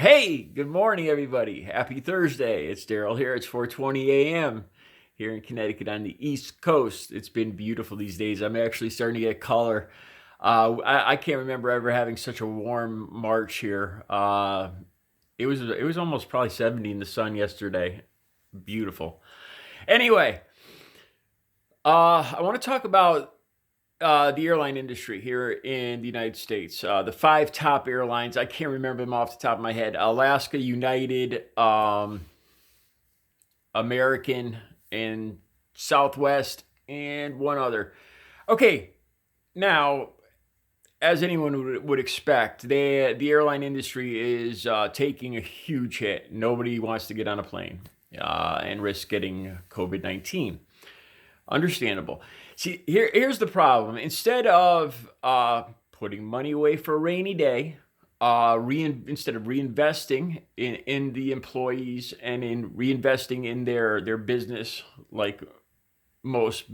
Hey, good morning, everybody. Happy Thursday. It's Daryl here. It's 4:20 a.m. here in Connecticut on the East Coast. It's been beautiful these days. I'm actually starting to get color. I can't remember ever having such a warm March here. It was almost probably 70 in the sun yesterday. Beautiful. Anyway, I want to talk about the airline industry here in the United States. The five top airlines, I can't remember them off the top of my head. Alaska, United, American, and Southwest, and one other. Okay, now, as anyone would expect, the airline industry is taking a huge hit. Nobody wants to get on a plane and risk getting COVID-19. Understandable. See, here's the problem. Instead of putting money away for a rainy day, instead of reinvesting in the employees and in reinvesting in their business, like most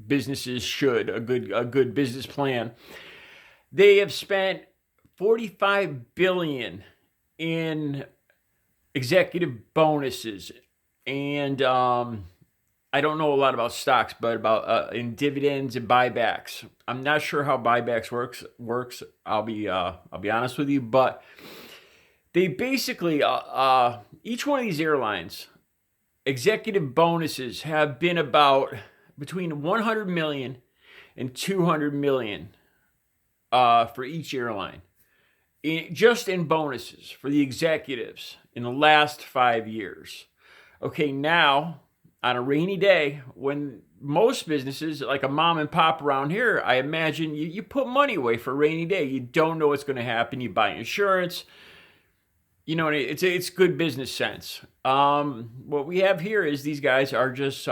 businesses should, a good business plan, they have spent $45 billion in executive bonuses and I don't know a lot about stocks, but about in dividends and buybacks. I'm not sure how buybacks works. I'll be honest with you, but they basically each one of these airlines executive bonuses have been about between 100 million and 200 million for each airline, just in bonuses for the executives in the last 5 years. Okay, now, on a rainy day, when most businesses, like a mom and pop around here, I imagine you put money away for a rainy day. You don't know what's going to happen. You buy insurance. You know, it's good business sense. What we have here is these guys are just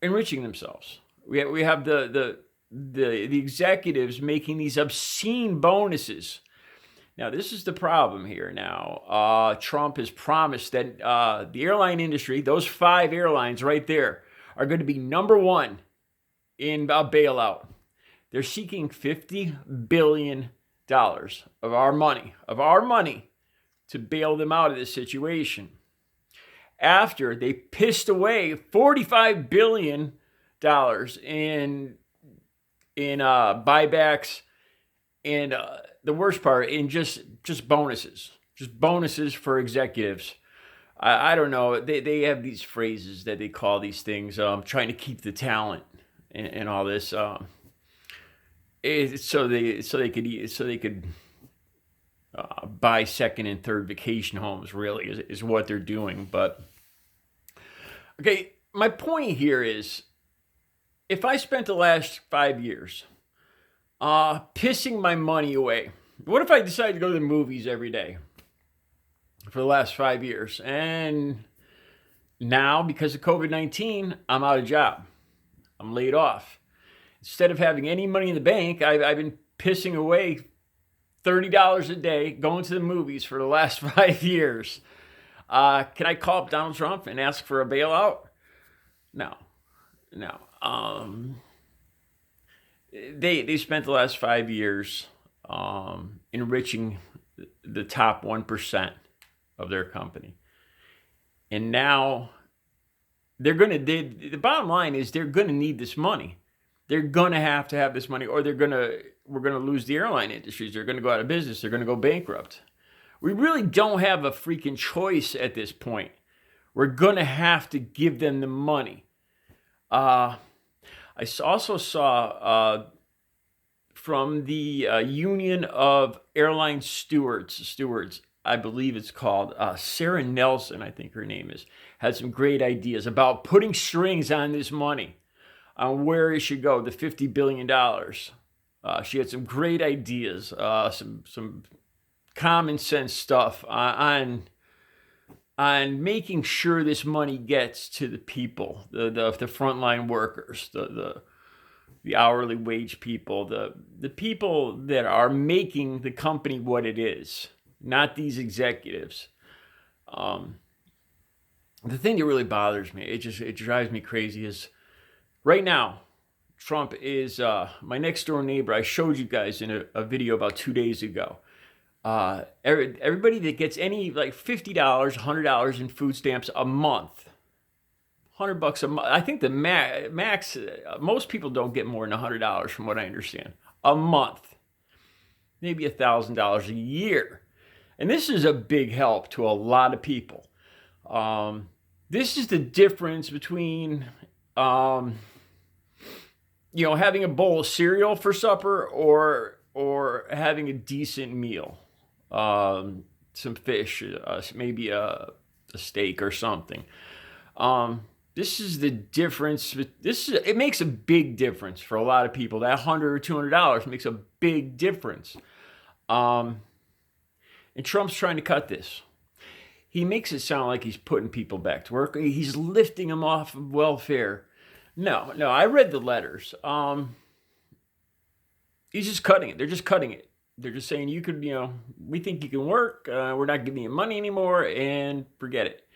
enriching themselves. We have the executives making these obscene bonuses. Now, this is the problem here now. Trump has promised that the airline industry, those five airlines right there, are going to be number one in a bailout. They're seeking $50 billion of our money to bail them out of this situation. After they pissed away $45 billion in buybacks and the worst part, in just bonuses for executives. I don't know. They have these phrases that they call these things, trying to keep the talent and all this. So they could buy second and third vacation homes. Really is what they're doing. But okay, my point here is, if I spent the last 5 years pissing my money away. What if I decided to go to the movies every day for the last 5 years? And now, because of COVID-19, I'm out of job. I'm laid off. Instead of having any money in the bank, I've been pissing away $30 a day going to the movies for the last 5 years. Can I call up Donald Trump and ask for a bailout? No. They spent the last 5 years enriching the top 1% of their company. And now the bottom line is they're going to need this money. They're going to have this money, or we're going to lose the airline industries. They're going to go out of business. They're going to go bankrupt. We really don't have a freaking choice at this point. We're going to have to give them the money. I also saw from the Union of Airline Stewards, I believe it's called, Sarah Nelson, I think her name is, had some great ideas about putting strings on this money, on where it should go, the $50 billion. She had some great ideas, some common sense stuff on making sure this money gets to the people, the frontline workers, the hourly wage people, the people that are making the company what it is, not these executives. The thing that really bothers me, it drives me crazy, is right now, Trump is my next door neighbor. I showed you guys in a video about 2 days ago. Everybody that gets any like $50, $100 in food stamps a month, $100 a month. I think the max, most people don't get more than $100 from what I understand a month, maybe $1,000 a year. And this is a big help to a lot of people. This is the difference between, having a bowl of cereal for supper or having a decent meal, some fish, maybe a steak or something. This is the difference. It makes a big difference for a lot of people. That $100 or $200 makes a big difference. And Trump's trying to cut this. He makes it sound like he's putting people back to work. He's lifting them off of welfare. No, I read the letters. He's just cutting it. They're just cutting it. They're just saying you could, we think you can work. We're not giving you money anymore, and forget it.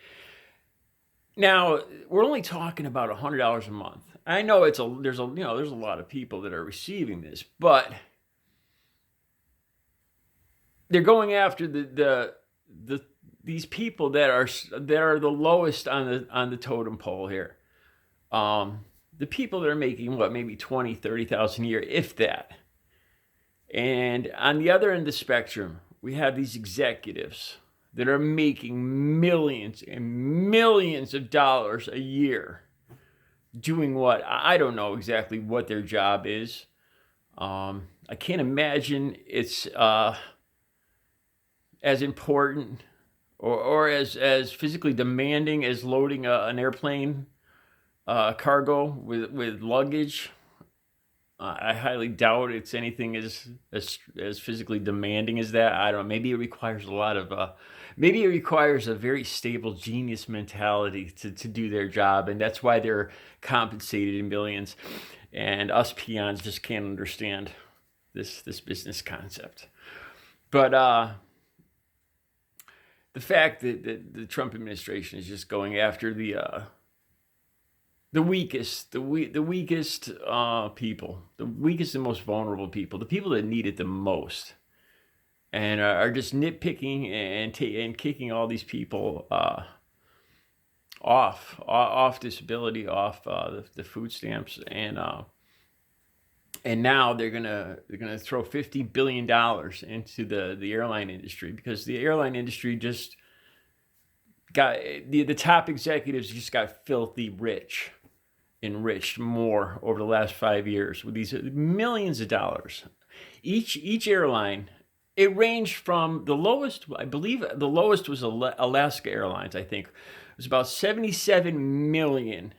Now we're only talking about $100 a month. I know there's a lot of people that are receiving this, but they're going after these people that are the lowest on the totem pole here. The people that are making maybe 20, 30,000 a year, if that. And on the other end of the spectrum, we have these executives that are making millions and millions of dollars a year doing what? I don't know exactly what their job is. I can't imagine it's as important or as physically demanding as loading an airplane cargo with luggage. I highly doubt it's anything as physically demanding as that. I don't know. Maybe it requires maybe it requires a very stable genius mentality to do their job, and that's why they're compensated in millions. And us peons just can't understand this business concept. But the fact that the Trump administration is just going after the weakest people, the weakest and most vulnerable people, the people that need it the most, and are just nitpicking and kicking all these people off disability, off the food stamps, and now they're gonna throw $50 billion into the airline industry, because the airline industry just got the top executives just got filthy rich. Enriched more over the last 5 years with these millions of dollars. Each airline, it ranged from the lowest, I believe the lowest was Alaska Airlines, I think. It was about $77 million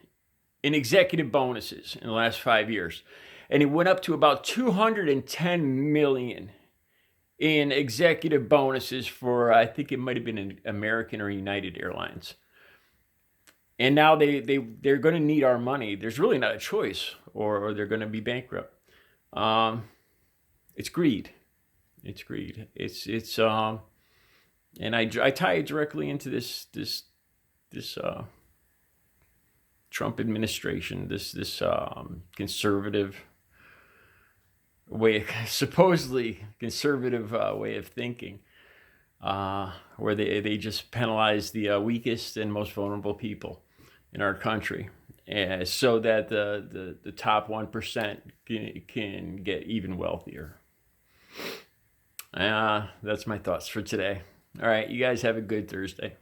in executive bonuses in the last 5 years. And it went up to about $210 million in executive bonuses for, I think it might have been an American or United Airlines. And now they're going to need our money. There's really not a choice, or they're going to be bankrupt. It's greed. It's greed. And I tie it directly into this Trump administration, this conservative way, supposedly conservative way of thinking, where they just penalize the weakest and most vulnerable people in our country, so that the top 1% can get even wealthier. That's my thoughts for today. All right, you guys have a good Thursday.